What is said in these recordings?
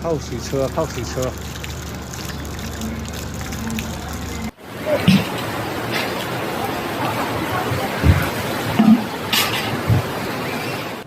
泡水车，泡水车。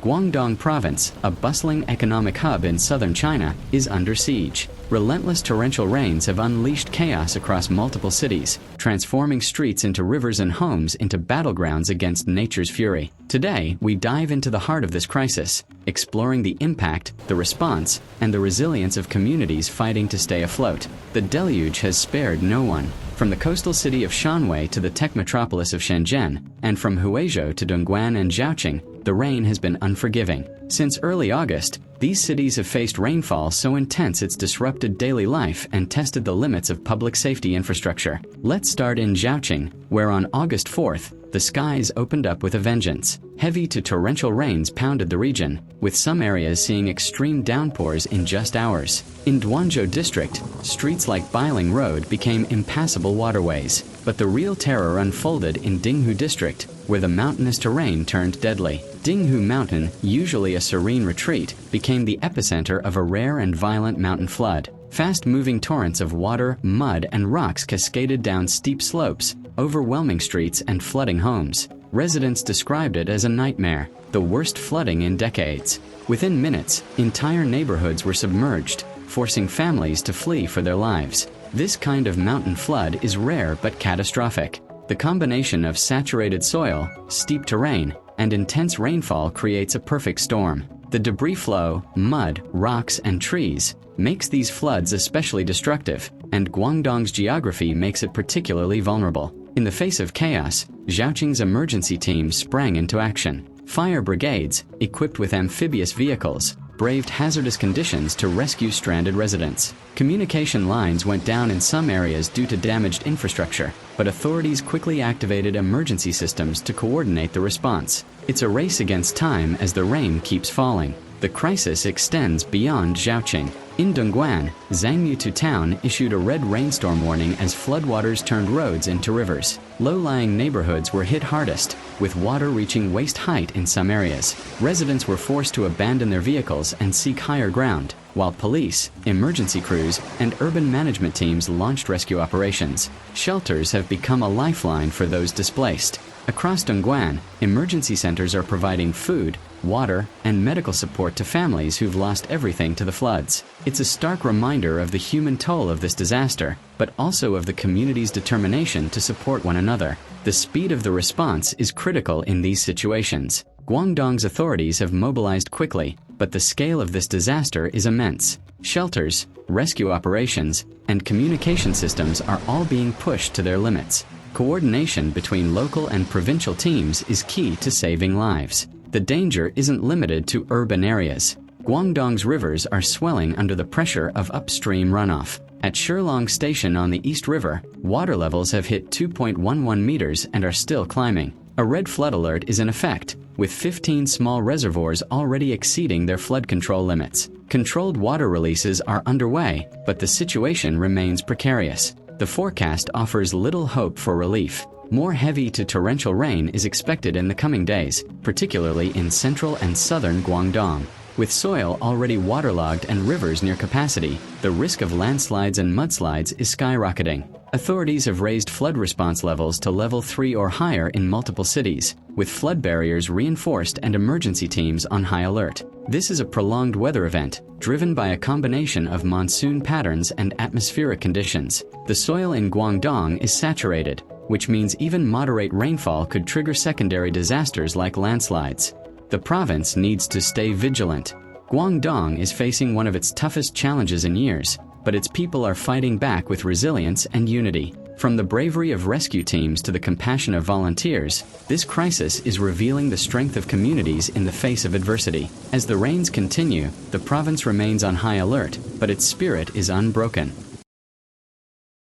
Guangdong Province, a bustling economic hub in southern China, is under siege. Relentless torrential rains have unleashed chaos across multiple cities, transforming streets into rivers and homes into battlegrounds against nature's fury. Today, we dive into the heart of this crisis, exploring the impact, the response, and the resilience of communities fighting to stay afloat. The deluge has spared no one. From the coastal city of Shanwei to the tech metropolis of Shenzhen, and from Huizhou to Dongguan and Zhaoqing, the rain has been unforgiving. Since early August, these cities have faced rainfall so intense it's disrupted daily life and tested the limits of public safety infrastructure. Let's start in Zhaoqing, where on August 4th, the skies opened up with a vengeance. Heavy to torrential rains pounded the region, with some areas seeing extreme downpours in just hours. In Guangdong district, streets like Biling Road became impassable waterways. But the real terror unfolded in Dinghu district, where the mountainous terrain turned deadly. Dinghu Mountain, usually a serene retreat, became the epicenter of a rare and violent mountain flood. Fast-moving torrents of water, mud, and rocks cascaded down steep slopes, overwhelming streets and flooding homes. Residents described it as a nightmare, the worst flooding in decades. Within minutes, entire neighborhoods were submerged, forcing families to flee for their lives. This kind of mountain flood is rare but catastrophic. The combination of saturated soil, steep terrain, and intense rainfall creates a perfect storm. The debris flow, mud, rocks, and trees makes these floods especially destructive, and Guangdong's geography makes it particularly vulnerable. In the face of chaos, Zhaoqing's emergency team sprang into action. Fire brigades, equipped with amphibious vehicles, braved hazardous conditions to rescue stranded residents. Communication lines went down in some areas due to damaged infrastructure, but authorities quickly activated emergency systems to coordinate the response. It's a race against time as the rain keeps falling. The crisis extends beyond Zhaoqing. In Dongguan, Zhangmutu town issued a red rainstorm warning as floodwaters turned roads into rivers. Low-lying neighborhoods were hit hardest, with water reaching waist height in some areas. Residents were forced to abandon their vehicles and seek higher ground, while police, emergency crews, and urban management teams launched rescue operations. Shelters have become a lifeline for those displaced. Across Dongguan, emergency centers are providing food, water, and medical support to families who've lost everything to the floods. It's a stark reminder of the human toll of this disaster, but also of the community's determination to support one another. The speed of the response is critical in these situations. Guangdong's authorities have mobilized quickly, but the scale of this disaster is immense. Shelters, rescue operations, and communication systems are all being pushed to their limits. Coordination between local and provincial teams is key to saving lives. The danger isn't limited to urban areas. Guangdong's rivers are swelling under the pressure of upstream runoff. At Shilong Station on the East River, water levels have hit 2.11 meters and are still climbing. A red flood alert is in effect, with 15 small reservoirs already exceeding their flood control limits. Controlled water releases are underway, but the situation remains precarious. The forecast offers little hope for relief. More heavy to torrential rain is expected in the coming days, particularly in central and southern Guangdong. With soil already waterlogged and rivers near capacity, the risk of landslides and mudslides is skyrocketing. Authorities have raised flood response levels to level 3 or higher in multiple cities, with flood barriers reinforced and emergency teams on high alert. This is a prolonged weather event, driven by a combination of monsoon patterns and atmospheric conditions. The soil in Guangdong is saturated, which means even moderate rainfall could trigger secondary disasters like landslides. The province needs to stay vigilant. Guangdong is facing one of its toughest challenges in years, but its people are fighting back with resilience and unity. From the bravery of rescue teams to the compassion of volunteers, this crisis is revealing the strength of communities in the face of adversity. As the rains continue, the province remains on high alert, but its spirit is unbroken.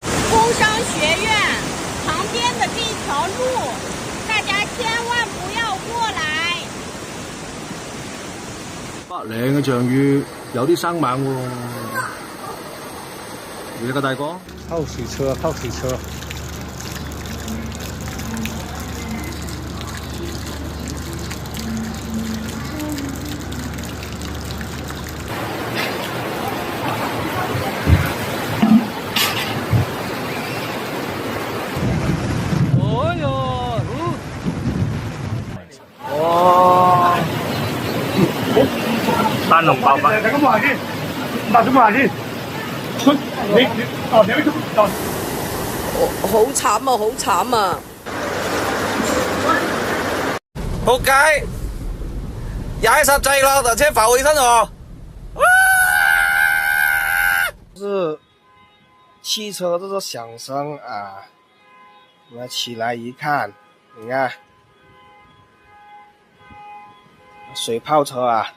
工商学院旁边的这一条路，大家千万不要过来。白領嘅象魚有啲生猛喎。你個大哥？泡水車，泡水車。丹龍爆發。咁話先，嗱咁話先，好慘啊！好慘啊！仆街！踩實掣咯，台車浮起身喎。是汽车这个响声啊，我起来一看，你看水炮车啊。